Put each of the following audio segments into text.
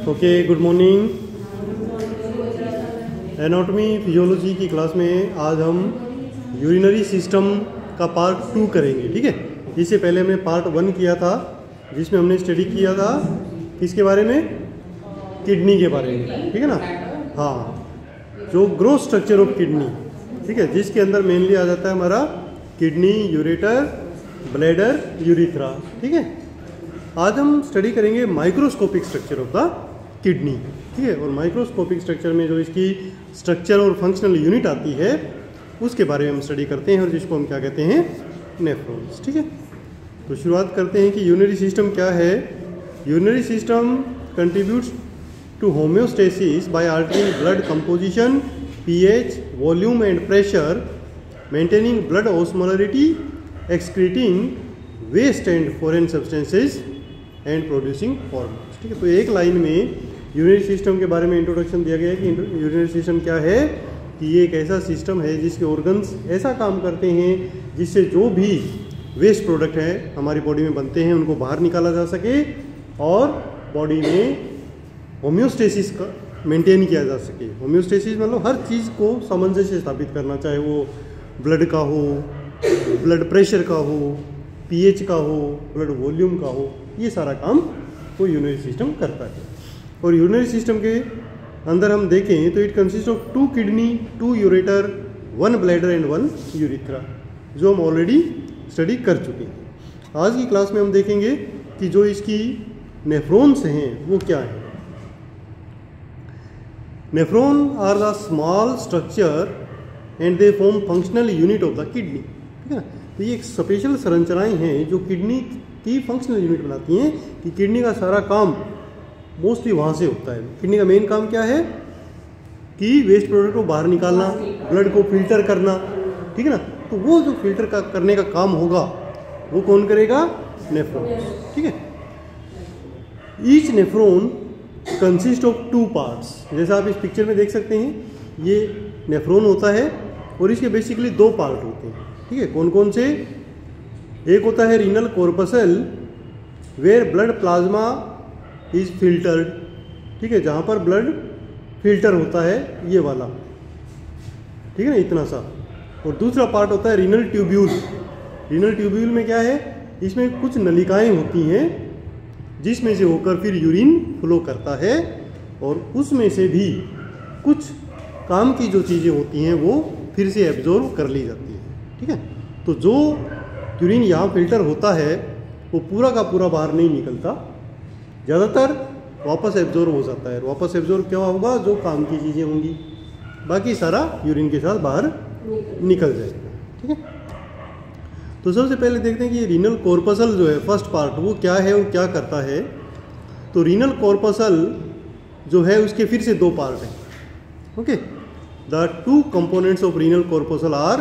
Okay, good morning. Anatomy physiology की class में आज हम यूरिनरी सिस्टम का पार्ट 2 करेंगे। ठीक है, इससे पहले हमने पार्ट 1 किया था जिसमें हमने स्टडी किया था किसके बारे में, किडनी के बारे में। ठीक है ना, हाँ, जो ग्रोथ स्ट्रक्चर ऑफ किडनी, ठीक है, जिसके अंदर मेनली आ जाता है हमारा किडनी, यूरेटर, ब्लैडर, यूरिथ्रा। ठीक है, आज हम स्टडी करेंगे microscopic structure of the kidney. ठीक है, और माइक्रोस्कोपिक स्ट्रक्चर में जो इसकी स्ट्रक्चर और फंक्शनल यूनिट आती है उसके बारे में हम स्टडी करते हैं और जिसको हम क्या कहते हैं, नेफ्रॉन्स। ठीक है, तो शुरुआत करते हैं कि यूरिनरी सिस्टम क्या है। Urinary system contributes to homeostasis by altering blood composition, pH, volume and pressure, maintaining blood osmolarity, excreting waste and foreign substances and producing hormones. ठीक है, तो एक लाइन में यूरिनरी सिस्टम के बारे में इंट्रोडक्शन दिया गया है कि यूरिनरी सिस्टम क्या है, कि ये एक ऐसा सिस्टम है जिसके ऑर्गन्स ऐसा काम करते हैं जिससे जो भी वेस्ट प्रोडक्ट है हमारी बॉडी में बनते हैं उनको बाहर निकाला जा सके और बॉडी में होम्योस्टेसिस का मेंटेन किया जा सके। होम्योस्टेसिस मतलब हर चीज़ को सामंजस्य स्थापित करना, चाहे वो ब्लड का हो, ब्लड प्रेशर का हो, पीएच का हो, ब्लड वॉल्यूम का हो, ये सारा काम वो यूरिनरी सिस्टम करता है। और यूरिनरी सिस्टम के अंदर हम देखें तो it consist of 2 kidney, 2 ureter, 1 bladder and 1 urethra, जो हम ऑलरेडी स्टडी कर चुके हैं। आज की क्लास में हम देखेंगे कि जो इसकी नेफ्रॉन्स हैं वो क्या हैं। Nephron are the small structure and they form functional unit of the kidney. ठीक है ना, तो ये एक स्पेशल संरचनाएं हैं जो किडनी की फंक्शनल यूनिट बनाती हैं कि किडनी का सारा काम मोस्टली वहाँ से होता है। किडनी का मेन काम क्या है कि वेस्ट प्रोडक्ट को बाहर निकालना, ब्लड को फिल्टर करना। ठीक है ना, तो वो जो फिल्टर का करने का काम होगा वो कौन करेगा, नेफ्रॉन। ठीक है, each nephron consist of 2 parts. जैसा आप इस पिक्चर में देख सकते हैं, ये नेफ्रॉन होता है और इसके बेसिकली 2 पार्ट होते हैं। ठीक है, कौन कौन से, एक होता है renal corpuscle where blood plasma is filtered. ठीक है, जहाँ पर ब्लड फिल्टर होता है, ये वाला। ठीक है ना, इतना सा। और दूसरा पार्ट होता है रीनल ट्यूब्यूल। रीनल ट्यूब्यूल में क्या है, इसमें कुछ नलिकाएं होती हैं जिसमें से होकर फिर यूरिन फ्लो करता है और उसमें से भी कुछ काम की जो चीज़ें होती हैं वो फिर से एब्जॉर्व कर ली जाती है। ठीक है, तो जो यूरिन यहाँ फिल्टर होता है वो पूरा का पूरा बाहर नहीं निकलता, ज़्यादातर वापस एब्जॉर्व हो जाता है। वापस एब्जॉर्व क्या होगा, जो काम की चीज़ें होंगी, बाकी सारा यूरिन के साथ बाहर निकल जाएगा। ठीक है, तो सबसे पहले देखते हैं कि रीनल कॉर्पसल जो है फर्स्ट पार्ट, वो क्या है और क्या करता है। तो रीनल कॉर्पसल जो है उसके फिर से 2 पार्ट हैं। Okay, the 2 components of renal corpuscle are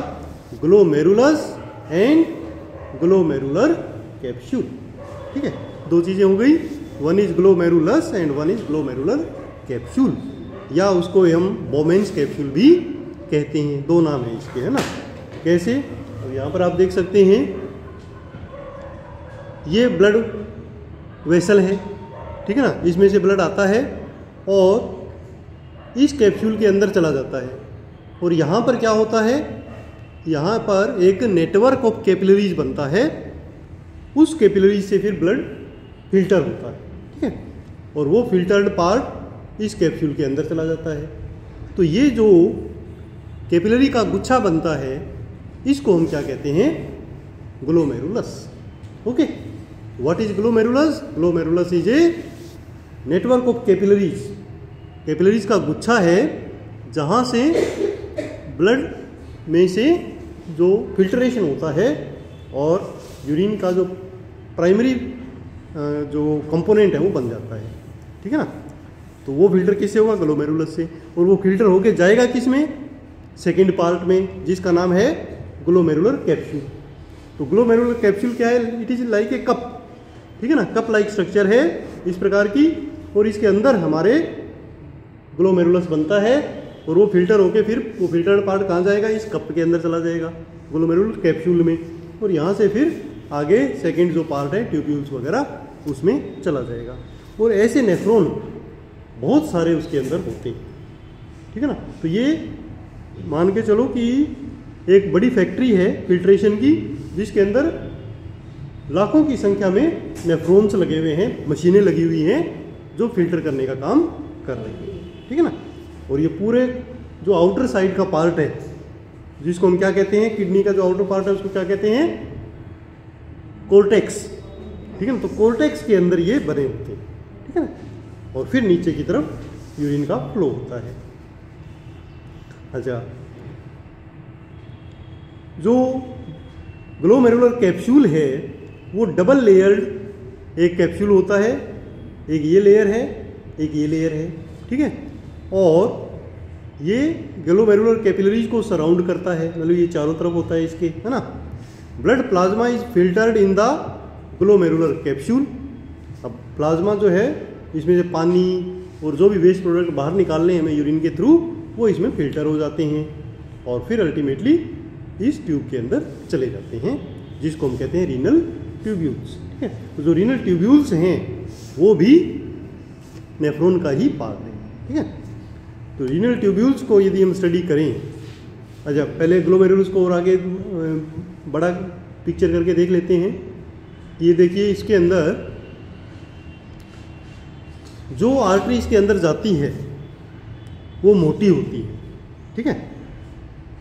glomerulus and glomerular capsule. ठीक है, 2 चीज़ें हो गई, 1 is glomerulus and 1 is glomerular capsule, या उसको हम बोमेंस कैप्सूल भी कहते हैं। 2 नाम है इसके, है ना। कैसे, तो यहाँ पर आप देख सकते हैं ये ब्लड वेसल है। ठीक है ना, इसमें से ब्लड आता है और इस कैप्सूल के अंदर चला जाता है और यहाँ पर क्या होता है, यहाँ पर एक नेटवर्क ऑफ कैपिलरीज बनता है, उस कैपिलरीज से फिर ब्लड फिल्टर होता है। ठीक है, और वो फिल्टर्ड पार्ट इस कैप्सूल के अंदर चला जाता है। तो ये जो कैपिलरी का गुच्छा बनता है इसको हम क्या कहते हैं, glomerulus. Okay, what is glomerulus? Glomerulus is a network of capillaries. Capillaries का गुच्छा है जहाँ से ब्लड में से जो फिल्ट्रेशन होता है और यूरिन का जो प्राइमरी जो कंपोनेंट है वो बन जाता है। ठीक है ना, तो वो फिल्टर किससे होगा, ग्लोमेरुलस से। और वो फिल्टर होके जाएगा किस में, सेकेंड पार्ट में, जिसका नाम है ग्लोमेरुलर कैप्सूल। तो ग्लोमेरुलर कैप्सूल क्या है, it is like a cup. ठीक है ना, कप लाइक स्ट्रक्चर है इस प्रकार की, और इसके अंदर हमारे ग्लोमेरुलस बनता है और वो फिल्टर होके फिर वो फिल्टर्ड पार्ट कहाँ जाएगा, इस कप के अंदर चला जाएगा, ग्लोमेरुलर कैप्सूल में। और यहाँ से फिर आगे सेकेंड जो पार्ट है ट्यूब्यूल्स वगैरह उसमें चला जाएगा। और ऐसे नेफ्रॉन बहुत सारे उसके अंदर होते हैं, ठीक है ना। तो ये मान के चलो कि एक बड़ी फैक्ट्री है फिल्ट्रेशन की, जिसके अंदर लाखों की संख्या में नेफ्रॉन्स लगे हुए हैं, मशीनें लगी हुई हैं जो फिल्टर करने का काम कर रही हैं, ठीक है ना। और ये पूरे जो आउटर साइड का पार्ट है, जिसको हम क्या कहते हैं, किडनी का जो आउटर पार्ट है उसको क्या कहते हैं, कोर्टेक्स, ठीक है ना। तो कोर्टेक्स के अंदर ये बने होते हैं, ठीक है ना। और फिर नीचे की तरफ यूरिन का फ्लो होता है। अच्छा, जो ग्लोमेरुलर कैप्सूल है वो डबल लेयर्ड एक कैप्सूल होता है, एक ये लेयर है, एक ये लेयर है, ठीक है। और ये ग्लोमेरुलर कैपिलरीज को सराउंड करता है, मतलब ये चारों तरफ होता है इसके, है ना। Blood plasma is filtered in the glomerular capsule. अब प्लाज्मा जो है इसमें से पानी और जो भी वेस्ट प्रोडक्ट बाहर निकालने हैं हमें यूरिन के थ्रू, वो इसमें फिल्टर हो जाते हैं और फिर अल्टीमेटली इस ट्यूब के अंदर चले जाते हैं, जिसको हम कहते हैं रीनल ट्यूब्यूल्स, ठीक है। तो जो रीनल ट्यूब्यूल्स हैं वो भी नेफ्रॉन का ही पार्ट है, ठीक है। तो रीनल ट्यूब्यूल्स को यदि हम स्टडी करें, अच्छा पहले ग्लोमेरुलस को और आगे बड़ा पिक्चर करके देख लेते हैं। ये देखिए, इसके अंदर जो आर्टरी इसके अंदर जाती है वो मोटी होती है, ठीक है।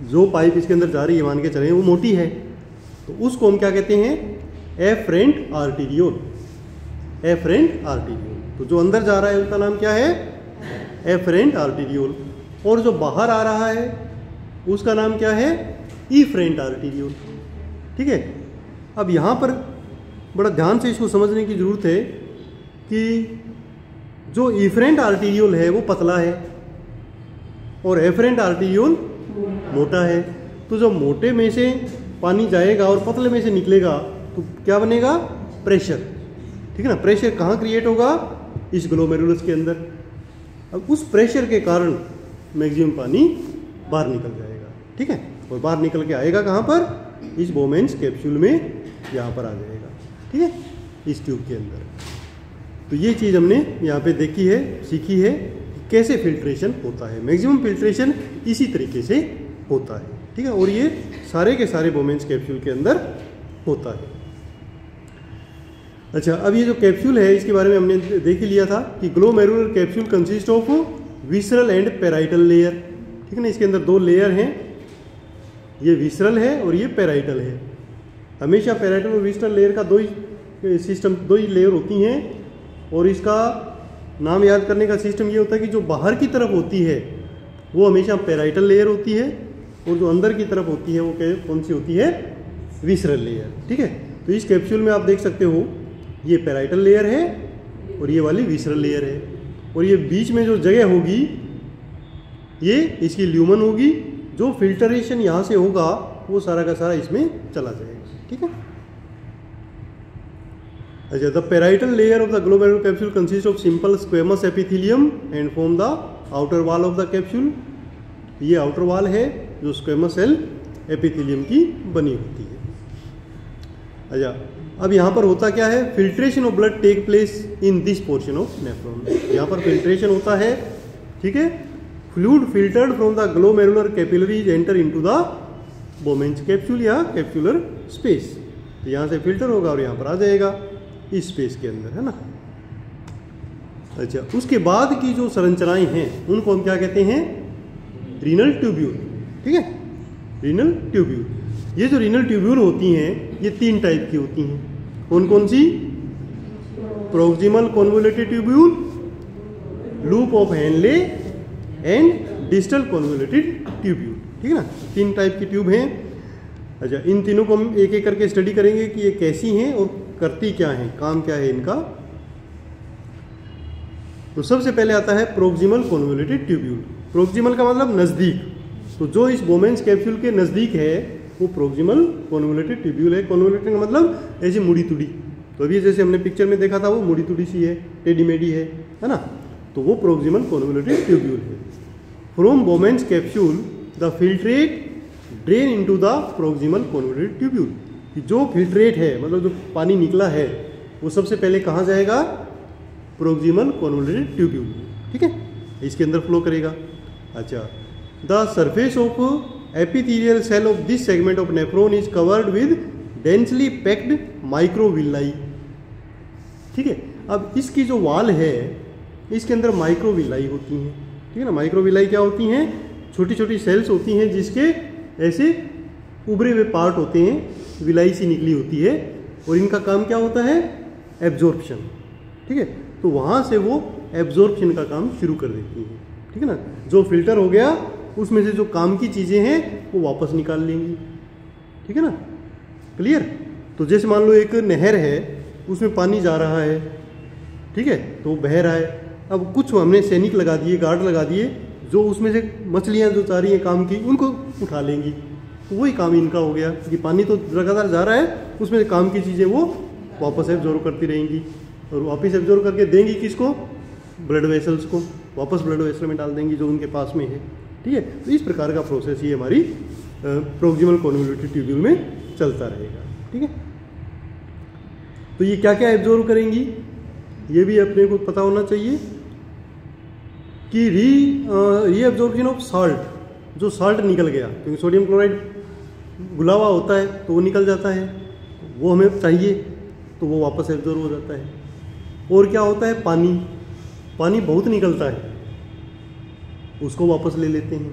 जो पाइप इसके अंदर जा रही है मान के चलें वो मोटी है, तो उसको हम क्या कहते हैं, एफरेंट आर्टीरियोल, एफरेंट आर्टीरियोल। तो जो अंदर जा रहा है उसका नाम क्या है, एफरेंट आर्टीरियोल। और जो बाहर आ रहा है उसका नाम क्या है, इफरेंट आर्टीरियोल, ठीक है। अब यहाँ पर बड़ा ध्यान से इसको समझने की ज़रूरत है कि जो इफरेंट आर्टीरियोल है वो पतला है और एफरेंट आर्टीरियोल मोटा है। तो जो मोटे में से पानी जाएगा और पतले में से निकलेगा तो क्या बनेगा, प्रेशर, ठीक है ना। प्रेशर कहाँ क्रिएट होगा, इस ग्लोमेरुलस के अंदर। अब उस प्रेशर के कारण मैक्सिमम पानी बाहर निकल जाएगा, ठीक है। और बाहर निकल के आएगा कहाँ पर, इस बोमेंस कैप्सूल में, यहाँ पर आ जाएगा, ठीक है, इस ट्यूब के अंदर। तो ये चीज़ हमने यहाँ पे देखी है, सीखी है कैसे फिल्ट्रेशन होता है। मैक्सिमम फिल्ट्रेशन इसी तरीके से होता है, ठीक है। और ये सारे के सारे बोमेंस कैप्सूल के अंदर होता है। अच्छा, अब ये जो कैप्सूल है इसके बारे में हमने देख ही लिया था कि glomerular capsule consist of visceral and parietal layer, ठीक है ना। इसके अंदर दो लेयर हैं, ये विसरल है और ये पेराइटल है। हमेशा पेराइटल और विसरल लेयर का दो ही लेयर होती हैं। और इसका नाम याद करने का सिस्टम ये होता है कि जो बाहर की तरफ होती है वो हमेशा पेराइटल लेयर होती है और जो अंदर की तरफ होती है वो कौन सी होती है, विसरल लेयर, ठीक है। तो इस कैप्सूल में आप देख सकते हो ये पेराइटल लेयर है और ये वाली विसरल लेयर है। और ये बीच में जो जगह होगी ये इसकी ल्यूमन होगी, जो फिल्टरेशन यहाँ से होगा वो सारा का सारा इसमें चला जाएगा, ठीक है। अच्छा, the parietal layer of the glomerular capsule consist of simple squamous epithelium and form the outer wall of the capsule. ये आउटर वॉल है जो स्क्वेमस सेल एपिथेलियम की बनी होती है। अच्छा, अब यहाँ पर होता क्या है, filtration of blood take place in this portion of nephron. यहाँ पर फिल्ट्रेशन होता है, ठीक है। Fluid filtered from the glomerular capillaries enter into the Bowman's capsule या कैप्सूलर स्पेस। तो यहाँ से फिल्टर होगा और यहाँ पर आ जाएगा इस स्पेस के अंदर, है ना। अच्छा, उसके बाद की जो संरचनाएं हैं उनको हम क्या कहते हैं, रीनल ट्यूब्यूल, ठीक है, रीनल ट्यूब्यूल। ये जो रीनल ट्यूब्यूल होती हैं ये तीन टाइप की होती हैं। कौन कौन सी, proximal convoluted tubule, loop of Henle and distal convoluted tubule, ठीक है ना। तीन टाइप की ट्यूब हैं। अच्छा, इन तीनों को हम एक एक करके स्टडी करेंगे कि ये कैसी हैं और करती क्या हैं, काम क्या है इनका। तो सबसे पहले आता है प्रोक्सिमल कॉन्वोल्यूटेड ट्यूब्यूल। प्रोक्सिमल का मतलब नज़दीक, तो जो इस बोमेंस कैप्सूल के नज़दीक है वो प्रोक्सिमल कॉन्वोल्यूटेड ट्यूब्यूल है। कॉन्वोल्यूटेड का मतलब ऐसी मुड़ी तुड़ी, तो अभी जैसे हमने पिक्चर में देखा था वो मुड़ी तुड़ी सी है, टेढ़ी मेढ़ी है ना। तो वो प्रोक्सिमल कॉन्वोल्यूटेड ट्यूब्यूल है। From बोमेंस capsule the filtrate drain into the proximal convoluted tubule. कि जो फिल्ट्रेट है, मतलब जो पानी निकला है वो सबसे पहले कहाँ जाएगा, प्रोक्सिमल कॉन्वोल्यूटेड ट्यूब्यूल, ठीक ठीक है, इसके अंदर फ्लो करेगा। अच्छा, the surface of epithelial cell of this segment of nephron is covered with densely packed microvilli. ठीक है, अब इसकी जो वॉल है इसके अंदर माइक्रोविलाई होती हैं। ठीक है ना, माइक्रोविलाई क्या होती हैं? छोटी छोटी सेल्स होती हैं जिसके ऐसे उभरे हुए पार्ट होते हैं, विलाई सी निकली होती है, और इनका काम क्या होता है? एब्जॉर्प्शन। ठीक है, तो वहाँ से वो एब्जॉर्प्शन का काम शुरू कर देती हैं। ठीक है ना, जो फिल्टर हो गया उसमें से जो काम की चीज़ें हैं वो वापस निकाल लेंगी। ठीक है ना, क्लियर? तो जैसे मान लो एक नहर है, उसमें पानी जा रहा है, ठीक है, तो वो बह रहा है। अब कुछ हमने सैनिक लगा दिए, गार्ड लगा दिए, जो उसमें से मछलियाँ जो जा रही हैं काम की, उनको उठा लेंगी। तो वही काम इनका हो गया कि पानी तो लगातार जा रहा है, उसमें काम की चीज़ें वो वापस एब्जॉर्व करती रहेंगी, और वापस एब्जॉर्व करके देंगी किसको? ब्लड वेसल्स को, वापस ब्लड वेसल में डाल देंगी जो उनके पास में है। ठीक है, तो इस प्रकार का प्रोसेस ये हमारी प्रोक्सिमल कॉन्वोल्यूटेड ट्यूब्यूल में चलता रहेगा। ठीक है, तो ये क्या क्या एब्जॉर्व करेंगी ये भी अपने को पता होना चाहिए कि री एब्जॉर्प्शन ऑफ साल्ट, जो साल्ट निकल गया, क्योंकि सोडियम क्लोराइड घुला हुआ होता है तो वो निकल जाता है, वो हमें चाहिए तो वो वापस एब्जॉर्व हो जाता है। और क्या होता है? पानी, पानी बहुत निकलता है, उसको वापस ले लेते हैं।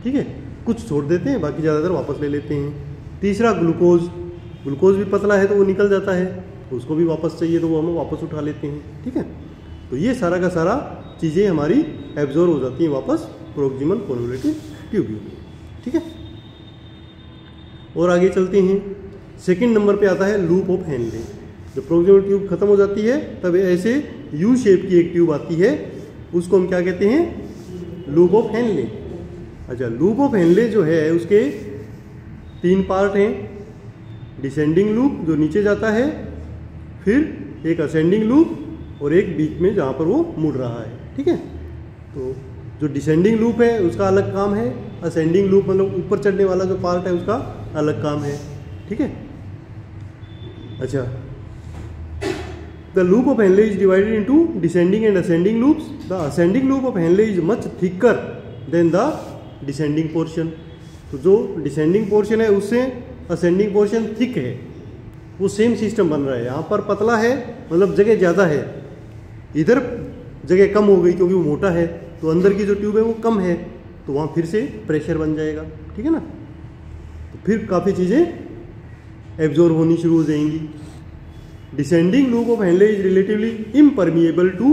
ठीक है, कुछ छोड़ देते हैं, बाकी ज़्यादातर वापस ले लेते हैं। तीसरा ग्लूकोज, ग्लूकोज भी पतला है तो वो निकल जाता है, उसको भी वापस चाहिए तो वो हम वापस उठा लेते हैं। ठीक है, तो ये सारा का सारा चीज़ें हमारी एब्जॉर्व हो जाती हैं वापस प्रोक्सिमल कॉन्वोल्यूटेड ट्यूब्यूल। ठीक है, और आगे चलते हैं। सेकंड नंबर पे आता है लूप ऑफ हेनले। जब प्रोक्सिमल ट्यूब खत्म हो जाती है तब ऐसे यू शेप की एक ट्यूब आती है, उसको हम क्या कहते हैं? Loop of Henley. अच्छा, लूप ऑफ हेनले जो है उसके 3 पार्ट हैं। डिसेंडिंग लूप जो नीचे जाता है, फिर एक असेंडिंग लूप, और एक बीच में जहाँ पर वो मुड़ रहा है। ठीक है, तो जो डिसेंडिंग लूप है उसका अलग काम है, असेंडिंग लूप मतलब ऊपर चढ़ने वाला जो पार्ट है उसका अलग काम है। ठीक है, अच्छा, the loop of Henle is divided into descending and ascending loops. The ascending loop of Henle is much thicker than the descending portion. तो जो डिसेंडिंग पोर्शन है उससे असेंडिंग पोर्शन थिक है, वो सेम सिस्टम बन रहा है। यहाँ पर पतला है मतलब जगह ज़्यादा है, इधर जगह कम हो गई क्योंकि वो मोटा है, तो अंदर की जो ट्यूब है वो कम है, तो वहाँ फिर से प्रेशर बन जाएगा। ठीक है ना, तो फिर काफ़ी चीज़ें एब्जॉर्व होनी शुरू हो जाएंगी। Descending loop of Henle is relatively impermeable to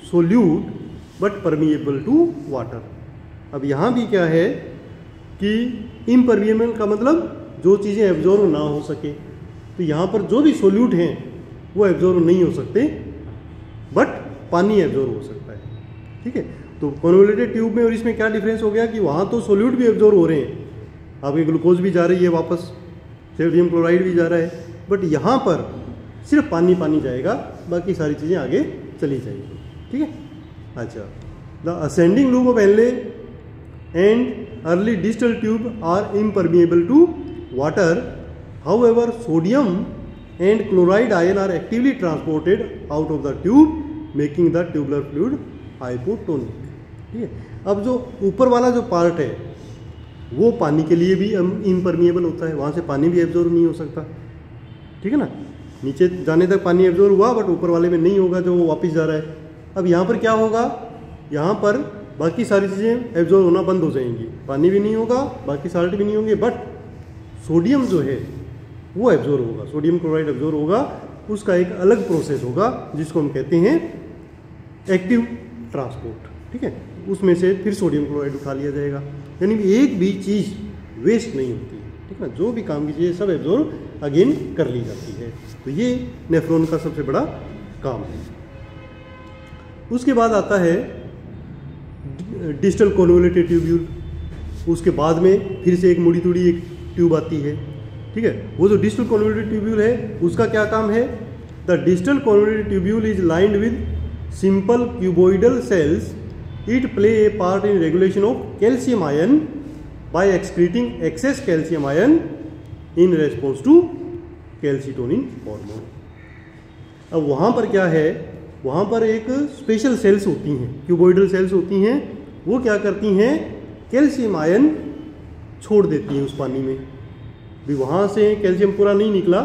solute but permeable to water. अब यहाँ भी क्या है कि इम्परमिएबल का मतलब जो चीज़ें एब्जॉर्व ना हो सके, तो यहाँ पर जो भी सोल्यूट हैं वो एब्जॉर्व नहीं हो सकते, बट पानी एब्जॉर्व हो सकता है। ठीक है, तो कॉन्वोल्यूटेड ट्यूब में और इसमें क्या डिफरेंस हो गया कि वहाँ तो सोल्यूट भी एब्जॉर्व हो रहे हैं, आपकी ग्लूकोज भी जा रही है वापस, सोडियम क्लोराइड भी जा रहा है, बट यहाँ पर सिर्फ पानी पानी जाएगा, बाकी सारी चीज़ें आगे चली जाएंगी। ठीक है, अच्छा, the ascending loop of Henle and early distal tube are impermeable to water. However sodium and chloride ion are actively transported out of the tube making the tubular fluid hypotonic. ठीक है, अब जो ऊपर वाला जो पार्ट है वो पानी के लिए भी इम्परमिएबल होता है, वहाँ से पानी भी एब्जॉर्व नहीं हो सकता। ठीक है ना, नीचे जाने तक पानी एब्जॉर्व हुआ बट ऊपर वाले में नहीं होगा जो वो वापस जा रहा है। अब यहाँ पर क्या होगा? यहाँ पर बाकी सारी चीज़ें एब्जॉर्व होना बंद हो जाएंगी, पानी भी नहीं होगा, बाकी साल्ट भी नहीं होंगे, बट सोडियम जो है वो एब्जॉर्व होगा, सोडियम क्लोराइड एब्जॉर्व होगा। उसका एक अलग प्रोसेस होगा जिसको हम कहते हैं एक्टिव ट्रांसपोर्ट। ठीक है, उसमें से फिर सोडियम क्लोराइड उठा लिया जाएगा, यानी एक भी चीज़ वेस्ट नहीं होती। ठीक है ना, जो भी काम की चीज़ें सब एब्जॉर्व अगेन कर ली जाती है। तो ये नेफ्रॉन का सबसे बड़ा काम है। उसके बाद आता है डिस्टल कॉन्वोल्यूटेड ट्यूब्यूल। उसके बाद में फिर से एक मुड़ी तुड़ी एक ट्यूब आती है। ठीक है, वो जो डिस्टल कॉन्वोल्यूटेड ट्यूब्यूल है उसका क्या काम है? The distal convoluted tubule is lined with simple cuboidal cells. It play a part in regulation of calcium ion by excreting excess calcium ion in response to calcitonin hormone. अब वहाँ पर क्या है वहाँ पर एक स्पेशल सेल्स होती हैं, क्यूबॉइडल सेल्स होती हैं, वो क्या करती हैं, कैल्शियम आयन छोड़ देती हैं उस पानी में। भी वहाँ से कैल्शियम पूरा नहीं निकला,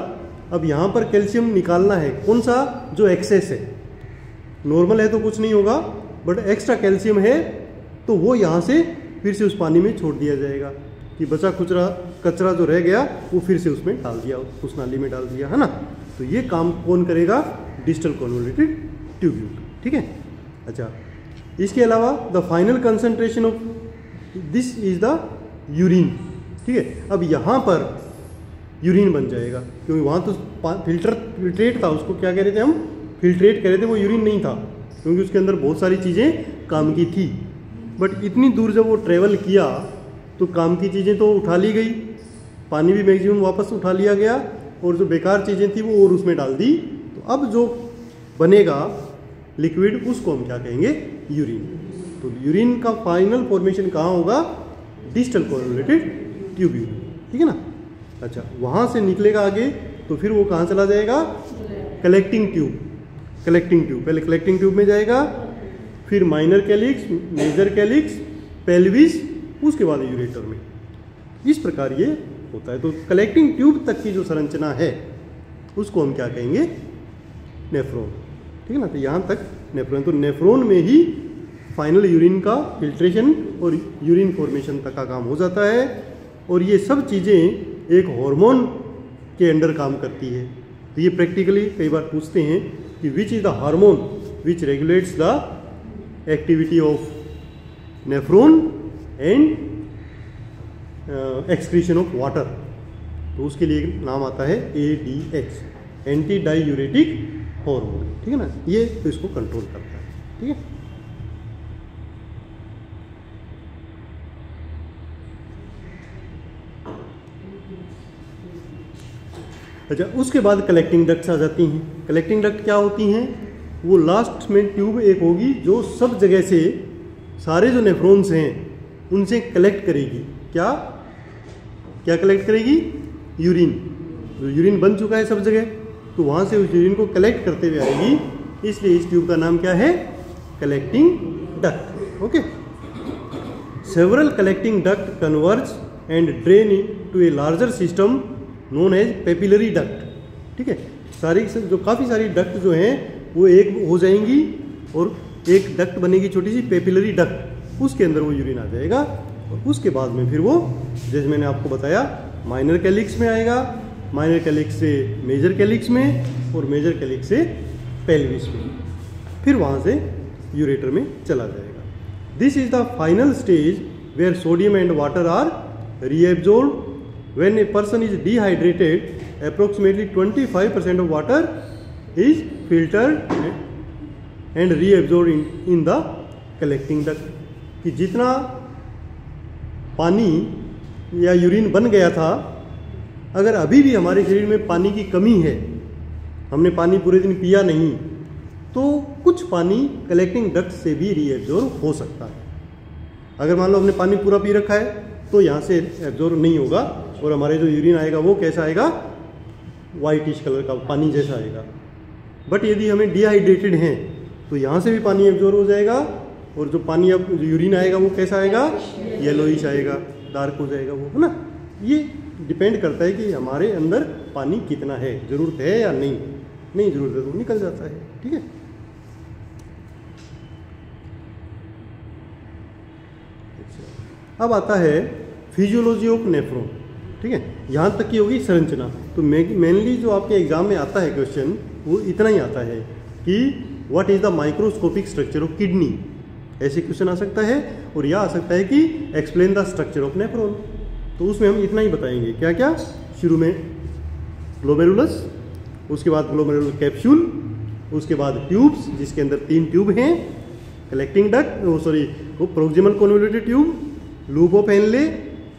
अब यहाँ पर कैल्शियम निकालना है, कौन सा, जो एक्सेस है। नॉर्मल है तो कुछ नहीं होगा, बट एक्स्ट्रा कैल्शियम है तो वो यहाँ से फिर से उस पानी में छोड़ दिया जाएगा कि बचा खुचरा कचरा जो रह गया वो फिर से उसमें डाल दिया, उस नाली में डाल दिया, है ना। तो ये काम कौन करेगा, डिस्टल कन्वोल्यूटेड ट्यूब्यूल, ठीक है। अच्छा, इसके अलावा the final concentration of this is the urine, ठीक है। अब यहाँ पर यूरिन बन जाएगा, क्योंकि वहाँ तो फिल्ट्रेट था, उसको क्या कह रहे थे हम, फिल्ट्रेट कह रहे थे, वो यूरिन नहीं था, क्योंकि उसके अंदर बहुत सारी चीज़ें काम की थी। बट इतनी दूर जब वो ट्रेवल किया तो काम की चीज़ें तो उठा ली गई, पानी भी मैक्सिमम वापस उठा लिया गया, और जो बेकार चीज़ें थी वो और उसमें डाल दी। तो अब जो बनेगा लिक्विड, उसको हम क्या कहेंगे, यूरिन। तो यूरिन का फाइनल फॉर्मेशन कहाँ होगा, डिस्टल कन्वोल्यूटेड ट्यूब्यूल, ठीक है ना। अच्छा, वहाँ से निकलेगा आगे तो फिर वो कहाँ चला जाएगा, कलेक्टिंग ट्यूब। कलेक्टिंग ट्यूब, पहले कलेक्टिंग ट्यूब में जाएगा, फिर minor calyx, major calyx, pelvis, उसके बाद यूरेटर में। इस प्रकार ये होता है। तो कलेक्टिंग ट्यूब तक की जो संरचना है उसको हम क्या कहेंगे, नेफ्रॉन, ठीक है ना। तो यहाँ तक नेफ्रॉन, तो नेफ्रॉन में ही फाइनल यूरिन का फिल्ट्रेशन और यूरिन फॉर्मेशन तक का काम हो जाता है। और ये सब चीज़ें एक हार्मोन के अंडर काम करती है। तो ये प्रैक्टिकली कई बार पूछते हैं कि which is the hormone which regulates the activity of nephron and excretion of water. तो उसके लिए नाम आता है ADH, एंटी डाईयूरेटिक हार्मोन, ठीक है ना। ये तो इसको कंट्रोल करता है, ठीक है। अच्छा, उसके बाद कलेक्टिंग डक्ट्स आ जाती हैं। कलेक्टिंग डक्ट क्या होती हैं, वो लास्ट में ट्यूब एक होगी जो सब जगह से सारे जो नेफ्रॉन्स हैं उनसे कलेक्ट करेगी। क्या क्या कलेक्ट करेगी, यूरिन। जो यूरिन बन चुका है सब जगह, तो वहाँ से उस यूरिन को कलेक्ट करते हुए आएगी। इसलिए इस ट्यूब का नाम क्या है, collecting duct, okay. Several collecting duct converge and drain to a larger system known as papillary duct, ठीक है। सारी जो काफ़ी सारी डक्ट जो हैं वो एक हो जाएंगी और एक डक्ट बनेगी छोटी सी पेपिलरी डक्ट, उसके अंदर वो यूरिन आ जाएगा। और उसके बाद में फिर वो, जैसे मैंने आपको बताया, माइनर कैलिक्स में आएगा, माइनर कैलिक्स से मेजर कैलिक्स में, और मेजर कैलिक्स से पेल्विस में, फिर वहाँ से यूरेटर में चला जाएगा। This is the final stage where sodium and water are reabsorbed. When a person is dehydrated, approximately 25% of water is filtered and reabsorbed in the collecting duct। कि जितना पानी या यूरिन बन गया था, अगर अभी भी हमारे शरीर में पानी की कमी है, हमने पानी पूरे दिन पिया नहीं, तो कुछ पानी कलेक्टिंग डक्ट से भी रीएब्जॉर्ब हो सकता है। अगर मान लो हमने पानी पूरा पी रखा है तो यहाँ से एब्जॉर्ब नहीं होगा, और हमारे जो यूरिन आएगा वो कैसा आएगा, वाइटिश कलर का पानी जैसा आएगा। बट यदि हमें डिहाइड्रेटेड हैं तो यहाँ से भी पानी एब्जॉर्ब हो जाएगा, और जो पानी अब जो यूरिन आएगा वो कैसा आएगा, येलोइश आएगा, डार्क हो जाएगा वो, है ना। ये डिपेंड करता है कि हमारे अंदर पानी कितना है, ज़रूरत है या नहीं, नहीं ज़रूरत है तो निकल जाता है, ठीक है। अब आता है फिजियोलॉजी ऑफ नेफ्रॉन, ठीक है। यहाँ तक की होगी संरचना। तो मेनली जो आपके एग्जाम में आता है क्वेश्चन, वो इतना ही आता है कि what is the microscopic structure of kidney, ऐसे क्वेश्चन आ सकता है। और यह आ सकता है कि explain the structure of nephron. तो उसमें हम इतना ही बताएंगे, क्या क्या, शुरू में ग्लोमेरुलस, उसके बाद ग्लोमेरुलर कैप्सूल, उसके बाद ट्यूब्स जिसके अंदर 3 ट्यूब हैं, कलेक्टिंग डक्ट, वो proximal convoluted tube, loop of Henle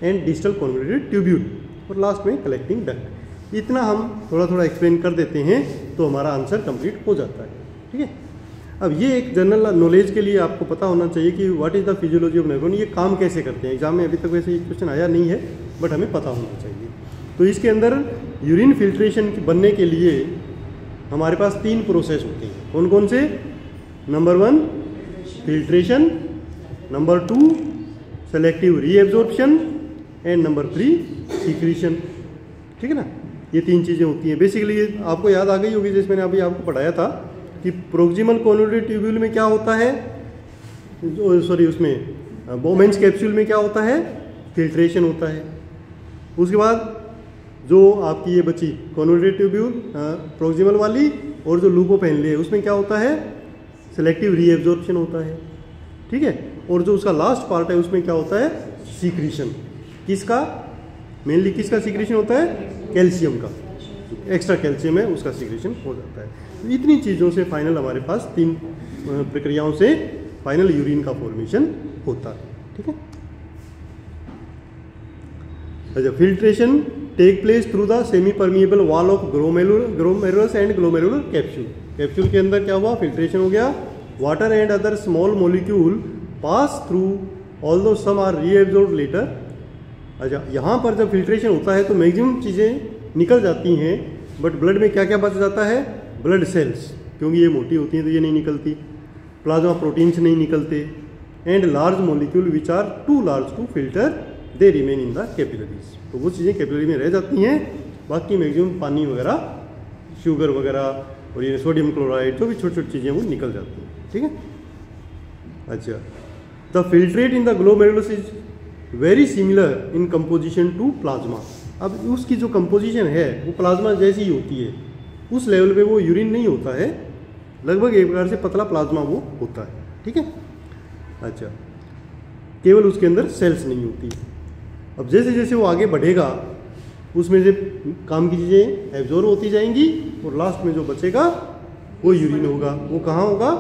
and distal convoluted tubule, और लास्ट में कलेक्टिंग डक्ट। इतना हम थोड़ा थोड़ा एक्सप्लेन कर देते हैं तो हमारा आंसर कंप्लीट हो जाता है, ठीक है। अब ये एक जनरल नॉलेज के लिए आपको पता होना चाहिए कि what is the physiology of nephron, ये काम कैसे करते हैं। एग्जाम में अभी तक वैसे ये क्वेश्चन आया नहीं है, बट हमें पता होना चाहिए। तो इसके अंदर यूरिन फिल्ट्रेशन बनने के लिए हमारे पास 3 प्रोसेस होती हैं। कौन कौन से, number 1 filtration, number 2 selective reabsorption and number 3 secretion. ठीक है ना, ये 3 चीज़ें होती हैं बेसिकली। ये आपको याद आ गई होगी जैसे मैंने अभी आपको पढ़ाया था कि प्रोक्सिमल कॉन्वोल्यूटेड ट्यूब्यूल में क्या होता है, सॉरी उसमें बोमेंस कैप्सूल में क्या होता है, फिल्ट्रेशन होता है। उसके बाद जो आपकी ये बची कॉन्वोल्यूटेड ट्यूब्यूल प्रोक्सिमल वाली और जो लूपो पेनली है उसमें क्या होता है, सेलेक्टिव रीएब्जॉर्प्शन होता है। ठीक है, और जो उसका लास्ट पार्ट है उसमें क्या होता है, सीक्रीशन। किसका, मेनली किसका सीक्रेशन होता है, कैल्शियम का, एक्स्ट्रा कैल्शियम है उसका सीक्रेशन हो जाता है। तो इतनी चीज़ों से फाइनल हमारे पास 3 प्रक्रियाओं से फाइनल यूरिन का फॉर्मेशन होता है। ठीक है, अच्छा, filtration take place through the semi permeable wall of glomerulus and glomerular capsule. Capsule के अंदर क्या हुआ, फिल्ट्रेशन हो गया, water and other small molecule pass through although some are reabsorbed later. अच्छा, यहाँ पर जब फिल्ट्रेशन होता है तो मैक्सिमम चीज़ें निकल जाती हैं, बट ब्लड में क्या क्या बच जाता है, ब्लड सेल्स, क्योंकि ये मोटी होती हैं तो ये नहीं निकलती, प्लाज्मा प्रोटीन्स नहीं निकलते, and large molecule which are too large to filter they remain in the capillaries. तो वो चीज़ें कैपिलरी में रह जाती हैं, बाकी मैक्सिमम पानी वगैरह, शुगर वगैरह और ये सोडियम क्लोराइड जो भी छोटी छोटी चीज़ें वो निकल जाती हैं। ठीक है, अच्छा, the filtrate in the glomerulus is very similar in composition to plasma. अब उसकी जो कंपोजिशन है वो प्लाज्मा जैसी ही होती है, उस लेवल पे वो यूरिन नहीं होता है, लगभग एक प्रकार से पतला प्लाज्मा वो होता है। ठीक है, अच्छा, केवल उसके अंदर सेल्स नहीं होती। अब जैसे जैसे वो आगे बढ़ेगा उसमें से काम की चीज़ें एब्जॉर्ब होती जाएंगी और लास्ट में जो बचेगा वो यूरिन होगा। वो कहाँ होगा,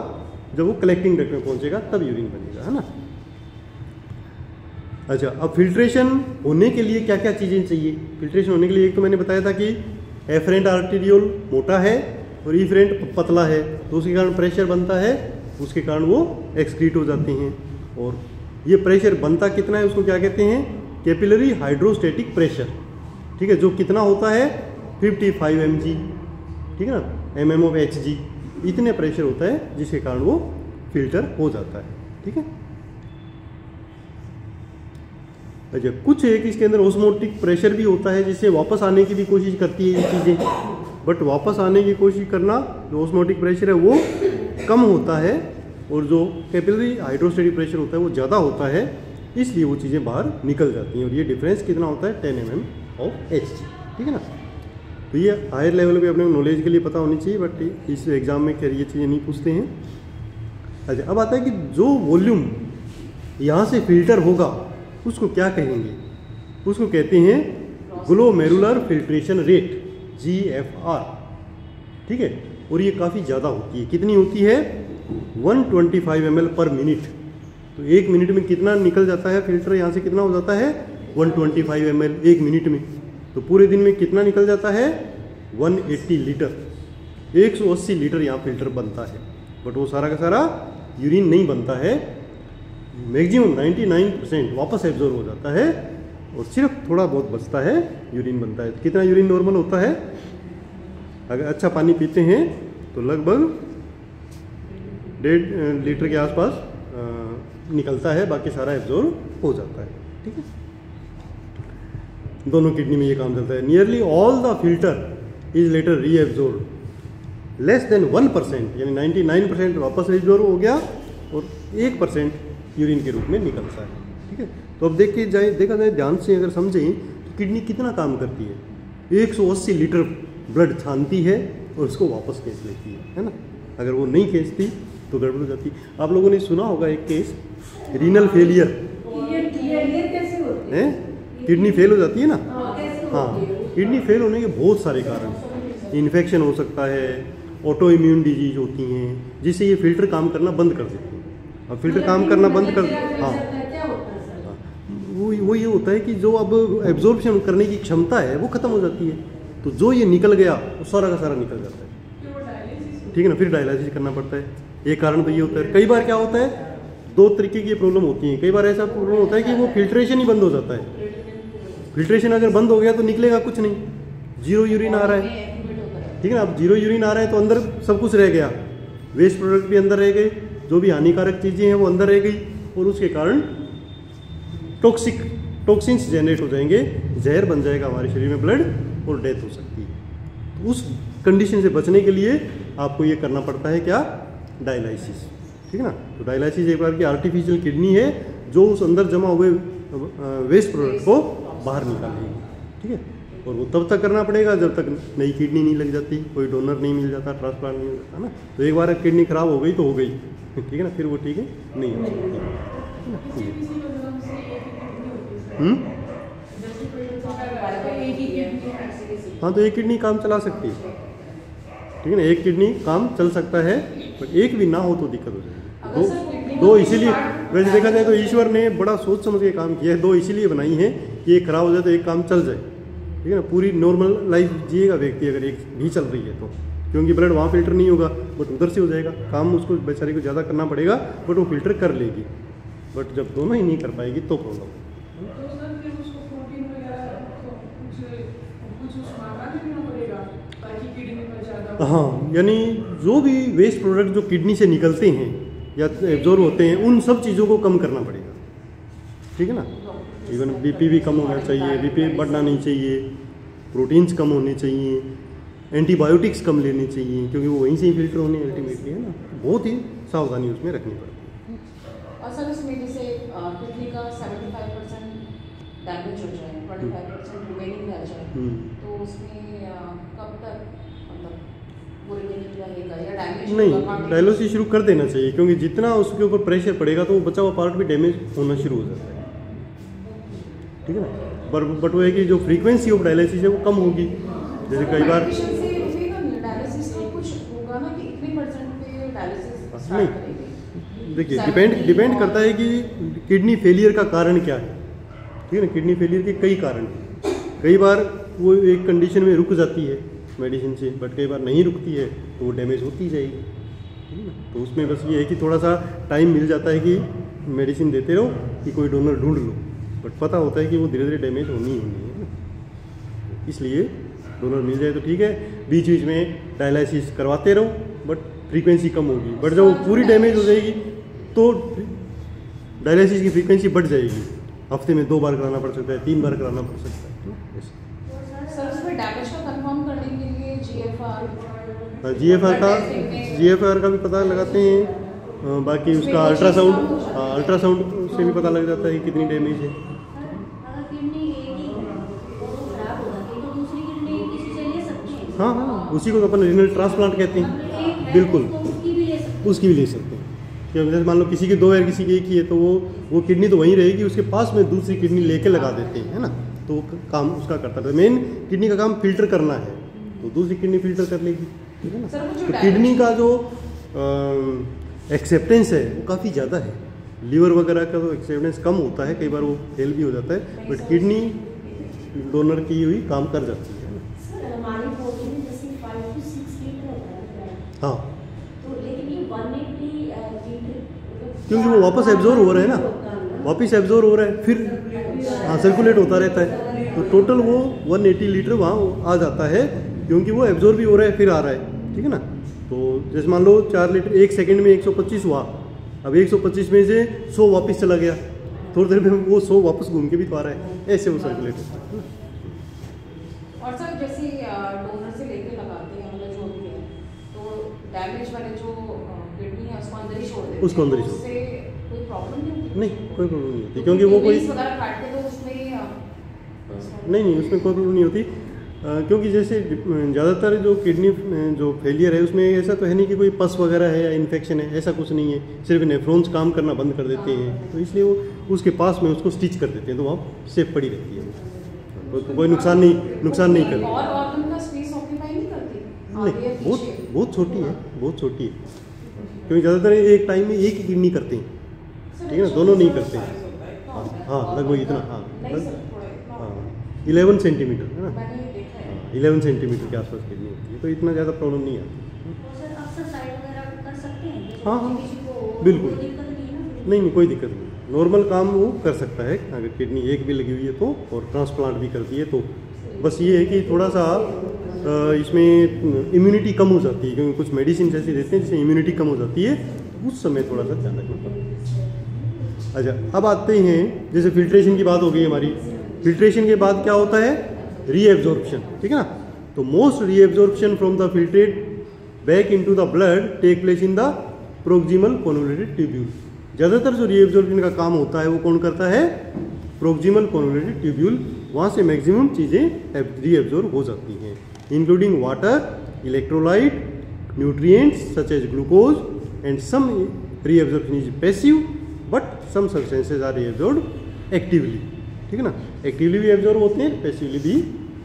जब वो कलेक्टिंग डक्ट में पहुँचेगा तब यूरिन बनेगा, है ना। अच्छा, अब फिल्ट्रेशन होने के लिए क्या क्या चीज़ें चाहिए। फिल्ट्रेशन होने के लिए एक तो मैंने बताया था कि एफरेंट आर्टेरियोल मोटा है और इफरेंट पतला है, तो उसके कारण प्रेशर बनता है, उसके कारण वो एक्सक्रीट हो जाते हैं। और ये प्रेशर बनता कितना है उसको क्या कहते हैं, कैपिलरी हाइड्रोस्टेटिक प्रेशर। ठीक है, जो कितना होता है 55 mg, ठीक है ना, mm/Hg, इतने प्रेशर होता है जिसके कारण वो फिल्टर हो जाता है। ठीक है, अच्छा, कुछ एक इसके अंदर ऑस्मोटिक प्रेशर भी होता है जिससे वापस आने की भी कोशिश करती है ये चीज़ें, बट वापस आने की कोशिश करना, जो ऑस्मोटिक प्रेशर है वो कम होता है और जो कैपिलरी हाइड्रोस्टेटिक प्रेशर होता है वो ज़्यादा होता है, इसलिए वो चीज़ें बाहर निकल जाती हैं। और ये डिफरेंस कितना होता है 10 mm/Hg। ठीक है ना, तो ये हायर लेवल पे अपने नॉलेज के लिए पता होनी चाहिए, बट इस एग्ज़ाम में खैर ये चीज़ें नहीं पूछते हैं। अच्छा, अब आता है कि जो वॉल्यूम यहाँ से फिल्टर होगा उसको क्या कहेंगे, उसको कहते हैं ग्लोमेरुलर फिल्ट्रेशन रेट, GFR। ठीक है, और ये काफ़ी ज़्यादा होती है। कितनी होती है, 125 ml/मिनट। तो 1 मिनट में कितना निकल जाता है फिल्टर, यहाँ से कितना हो जाता है 125 ml 1 मिनट में। तो पूरे दिन में कितना निकल जाता है 180 लीटर, 180 लीटर यहाँ फिल्टर बनता है, बट वो सारा का सारा यूरिन नहीं बनता है। मैक्सिमम 99% वापस एब्जॉर्ब हो जाता है और सिर्फ थोड़ा बहुत बचता है, यूरिन बनता है। कितना यूरिन नॉर्मल होता है, अगर अच्छा पानी पीते हैं तो लगभग 1.5 लीटर के आसपास निकलता है, बाकी सारा एब्जॉर्ब हो जाता है। ठीक है, दोनों किडनी में ये काम चलता है। Nearly all the filter is later reabsorb, less than 1%, यानी 99% वापस एब्जॉर्ब हो गया और 1% यूरिन के रूप में निकलता है। ठीक है, तो अब देखा जाए ध्यान से, अगर समझें तो किडनी कितना काम करती है, 180 लीटर ब्लड छानती है और उसको वापस खींच लेती है ना। अगर वो नहीं खींचती तो गड़बड़ हो जाती। आप लोगों ने सुना होगा एक केस, रीनल फेलियर है, किडनी फेल हो जाती है ना। हाँ, किडनी फेल होने के बहुत सारे कारण, इन्फेक्शन हो सकता है, ऑटो इम्यून डिजीज होती हैं जिससे ये फिल्टर काम करना बंद कर देते हैं। अब फिल्टर काम करना बंद कर, हाँ, वो ये होता है कि जो अब एब्जॉर्प्शन करने की क्षमता है वो खत्म हो जाती है, तो जो ये निकल गया वो सारा का सारा निकल जाता है। ठीक है ना, फिर डायलिसिस करना पड़ता है। एक कारण तो ये होता है। कई बार क्या होता है, 2 तरीके की प्रॉब्लम होती है। कई बार ऐसा प्रॉब्लम होता है कि वो फिल्ट्रेशन ही बंद हो जाता है। फिल्ट्रेशन अगर बंद हो गया तो निकलेगा कुछ नहीं, 0 यूरिन आ रहा है। ठीक है ना, अब 0 यूरिन आ रहा है तो अंदर सब कुछ रह गया, वेस्ट प्रोडक्ट भी अंदर रह गए, जो भी हानिकारक चीज़ें हैं वो अंदर रह गई, और उसके कारण टॉक्सिन्स जनरेट हो जाएंगे, जहर बन जाएगा हमारे शरीर में ब्लड, और डेथ हो सकती है। तो उस कंडीशन से बचने के लिए आपको ये करना पड़ता है क्या, डायलाइसिस, ठीक है ना। तो डायलाइसिस एक बार की आर्टिफिशियल किडनी है जो उस अंदर जमा हुए वेस्ट प्रोडक्ट को बाहर निकालेगी, ठीक है। और वो तब तक करना पड़ेगा जब तक नई किडनी नहीं लग जाती, कोई डोनर नहीं मिल जाता, ट्रांसप्लांट नहीं हो जाता ना। तो एक बार किडनी खराब हो गई तो हो गई, ठीक है ना, फिर वो ठीक है नहीं हो सकती। हाँ, तो एक किडनी काम चला सकती है, ठीक है ना, एक किडनी काम चल सकता है, पर एक भी ना हो तो दिक्कत हो जाएगी। दो इसीलिए, वैसे देखा जाए तो ईश्वर ने बड़ा सोच समझ के काम किया है, दो इसीलिए बनाई है कि एक खराब हो जाए तो एक काम चल जाए, ठीक है ना। पूरी नॉर्मल लाइफ जिएगा व्यक्ति अगर एक भी चल रही है तो, क्योंकि ब्लड वहाँ फिल्टर नहीं होगा, बट उधर से हो जाएगा काम, उसको बेचारी को ज़्यादा करना पड़ेगा, बट वो फिल्टर कर लेगी। बट जब दोनों ही नहीं कर पाएगी तो प्रॉब्लम। हाँ, यानी जो भी वेस्ट प्रोडक्ट जो किडनी से निकलते हैं या एब्जॉर्ब होते हैं, उन सब चीज़ों को कम करना पड़ेगा, ठीक है ना। इवन बीपी भी कम होना चाहिए, बीपी बढ़ना नहीं चाहिए, प्रोटीन्स कम होने चाहिए, एंटीबायोटिक्स कम लेने चाहिए, क्योंकि वो वहीं से ही फिल्टर होने अल्टीमेटली, है ना। बहुत ही सावधानी उसमें रखनी पड़ती है। और सर इसमें जैसे किडनी का 75% डैमेज हो जाए, 25% रिमेनिंग रह जाए, तो उसमें कब तक नहीं, डायलिसिस शुरू कर देना चाहिए, क्योंकि जितना उसके ऊपर प्रेशर पड़ेगा तो वो बचा हुआ पार्ट भी डैमेज होना शुरू हो जाता है, ठीक है ना। बट वो है कि जो फ्रीक्वेंसी ऑफ डायलिसिस है वो कम होगी। जैसे कई बार नहीं, देखिए डिपेंड करता है कि किडनी फेलियर का कारण क्या है, ठीक है ना। किडनी फेलियर के कई कारण हैं, कई बार वो एक कंडीशन में रुक जाती है मेडिसिन से, बट कई बार नहीं रुकती है तो वो डैमेज होती जाएगी, ठीक है ना। तो उसमें बस ये है कि थोड़ा सा टाइम मिल जाता है कि मेडिसिन देते रहो कि कोई डोनर ढूंढ लो, बट पता होता है कि वो धीरे धीरे डैमेज होनी है ना, इसलिए डोनर मिल जाए तो ठीक है। बीच बीच में डायलिसिस करवाते रहो, बट फ्रीक्वेंसी कम होगी, बट जब वो पूरी डैमेज हो जाएगी तो डायलिसिस की फ्रीक्वेंसी बढ़ जाएगी, हफ्ते में 2 बार कराना पड़ सकता है, 3 बार कराना पड़ सकता है। GFR का भी पता लगाते हैं, बाकी उसका अल्ट्रासाउंड से भी पता लग जाता है कि कितनी डैमेज है। हाँ हाँ, उसी को तो अपन रीनल ट्रांसप्लांट कहते हैं, बिल्कुल उसकी भी ले सकते हैं। जैसे मान लो किसी की 2 है, किसी की 1 ही है, तो वो किडनी तो वहीं रहेगी, उसके पास में दूसरी किडनी लेके लगा देते हैं, है ना। तो वो काम उसका करता है, मेन किडनी का काम फिल्टर करना है, तो दूसरी किडनी फिल्टर कर लेगी, ठीक है ना। तो किडनी का जो एक्सेप्टेंस है वो काफ़ी ज़्यादा है, लीवर वगैरह का तो एक्सेप्टेंस कम होता है, कई बार वो फेल भी हो जाता है, बट किडनी डोनर की हुई काम कर जाती है। हाँ, क्योंकि वो वापस एब्जॉर्ब हो रहा है ना, वापस एब्जॉर्ब हो रहा है, फिर हाँ सर्कुलेट होता रहता है, तो टोटल वो 180 लीटर वहाँ आ जाता है, क्योंकि वो एब्जॉर्ब भी हो रहा है फिर आ रहा है, ठीक है ना। तो जैसे मान लो 4 लीटर 1 सेकंड में 125 हुआ, अब 125 में से 100 वापस चला गया, थोड़ी देर में वो 100 वापस घूम के भी तो आ रहा है, ऐसे वो सर्कुलेट होता है। और सर जैसे डोनर से लेके लगाते हैं, मतलब जो भी है, तो डैमेज वाले जो किडनी है उसको अंदर ही छोड़ देते हैं, उसको अंदर ही छोड़, उससे कोई प्रॉब्लम नहीं होती? नहीं, कोई प्रॉब्लम नहीं होती, क्योंकि वो कोई नहीं, उसमें कोई प्रॉब्लम नहीं होती, क्योंकि जैसे ज़्यादातर जो किडनी जो फेलियर है उसमें ऐसा तो है नहीं कि कोई पस वगैरह है या इन्फेक्शन है, ऐसा कुछ नहीं है, सिर्फ नेफ्रॉन्स काम करना बंद कर देते हैं, तो इसलिए वो उसके पास में उसको स्टिच कर देते हैं, तो वहाँ सेफ पड़ी रहती है, कोई नुकसान नहीं करती। और ऑर्गन का स्पेस ऑक्यूपाई नहीं करती? नहीं, बहुत छोटी है, बहुत छोटी है, क्योंकि ज़्यादातर एक टाइम में एक ही किडनी करते हैं, ठीक है ना, दोनों नहीं करते हैं। हाँ, लगभग इतना, हाँ 11 सेंटीमीटर है ना, 11 सेंटीमीटर के आसपास किडनी होती है, तो इतना ज़्यादा प्रॉब्लम नहीं आती। हाँ हाँ, बिल्कुल नहीं, कोई दिक्कत नहीं, नॉर्मल काम वो कर सकता है, अगर किडनी एक भी लगी हुई है तो, और ट्रांसप्लांट भी करती है तो। बस ये है कि थोड़ा सा इसमें इम्यूनिटी कम हो जाती है, क्योंकि कुछ मेडिसिन ऐसी देते हैं जिससे इम्यूनिटी कम हो जाती है, तो उस समय थोड़ा सा ध्यान रखना पड़ता है। अच्छा, अब आते हैं, जैसे फिल्ट्रेशन की बात हो गई हमारी, फिल्ट्रेशन के बाद क्या होता है, रीएब्जॉर्प्शन, ठीक है ना। तो most reabsorption from the filtrate back into the blood take place in the proximal convoluted tubule. ज़्यादातर जो रीएब्जॉर्प्शन का काम होता है वो कौन करता है, प्रोक्सिमल कॉन्वोल्यूटेड ट्यूब्यूल, वहाँ से मैक्सिमम चीज़ें रीएब्जॉर्ब हो जाती हैं, including water, electrolyte, nutrients such as glucose, and some reabsorption is passive but some substances are reabsorb actively, ठीक है ना। एक्टिवली भी एब्जॉर्ब होते हैं, पैसिवली भी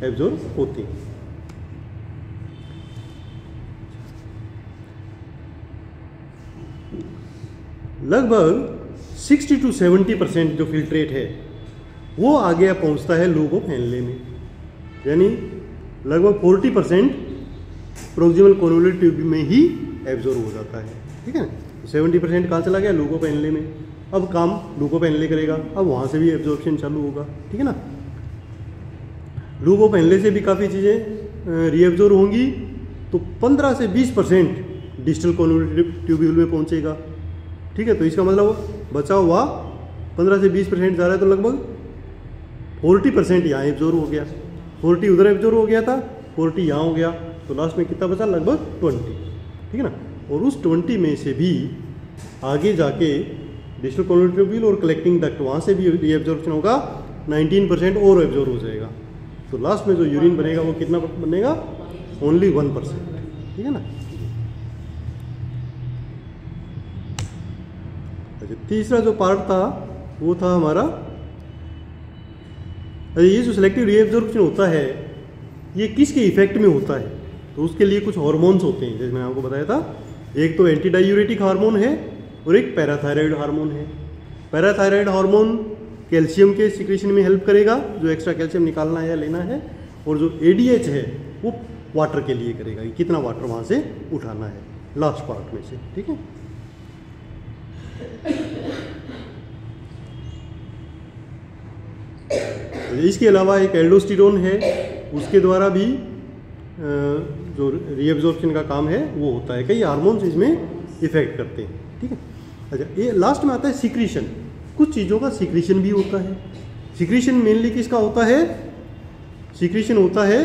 एब्जॉर्ब होते हैं। लगभग 60 to 70% जो फिल्ट्रेट है वो आगे पहुंचता है लूप ऑफ हेनले में, यानी लगभग 40% प्रोक्सिमल कॉन्वोल्यूटेड ट्यूब में ही एब्जॉर्ब हो जाता है, ठीक है। 70% कहाँ चला गया, लूप ऑफ हेनले में। अब काम लूप ऑफ हेनले करेगा, अब वहाँ से भी एब्जॉर्प्शन चालू होगा, ठीक है ना। लूप ऑफ हेनले से भी काफ़ी चीज़ें रीएब्जॉर्ब होंगी, तो 15 से 20% डिस्टल कॉन्वोल्यूटेड ट्यूब्यूल में पहुँचेगा, ठीक है। तो इसका मतलब बचा हुआ 15 से 20% जा रहा है, तो लगभग 40% यहाँ एब्जॉर्ब हो गया, 40 उधर एब्जॉर्ब हो गया था, 40 यहाँ हो गया, तो लास्ट में कितना बचा, लगभग 20, ठीक है ना। और उस 20 में से भी आगे जाके डिस्टल कॉन्वोल्यूटेड ट्यूब्यूल और कलेक्टिंग डक्ट, वहाँ से भी रीएब्जॉर्प्शन होगा, 19% और एब्जॉर्ब हो जाएगा, तो लास्ट में जो यूरिन बनेगा वो कितना बनेगा, ओनली 1%, ठीक है ना। अच्छा, तीसरा जो पार्ट था वो था हमारा, ये जो सिलेक्टिव रीएब्जॉर्प्शन होता है ये किसके इफेक्ट में होता है, तो उसके लिए कुछ हार्मोन्स होते हैं, जैसे मैंने आपको बताया था, एक तो एंटी डायूरेटिक हार्मोन है और एक पैराथायराइड हार्मोन है। पैराथायराइड हार्मोन कैल्शियम के सिक्रेशन में हेल्प करेगा, जो एक्स्ट्रा कैल्शियम निकालना है या लेना है, और जो एडीएच है वो वाटर के लिए करेगा, कि कितना वाटर वहाँ से उठाना है लास्ट पार्ट में से, ठीक है। इसके अलावा एक एल्डोस्टेरोन है, उसके द्वारा भी जो रीएब्जॉर्प्शन का काम है वो होता है, कई हार्मोन्स इसमें इफेक्ट करते हैं, ठीक है। अच्छा, ये लास्ट में आता है सिक्रीशन, कुछ चीज़ों का सिक्रीशन भी होता है। सिक्रीशन मेनली किसका होता है, सिक्रीशन होता है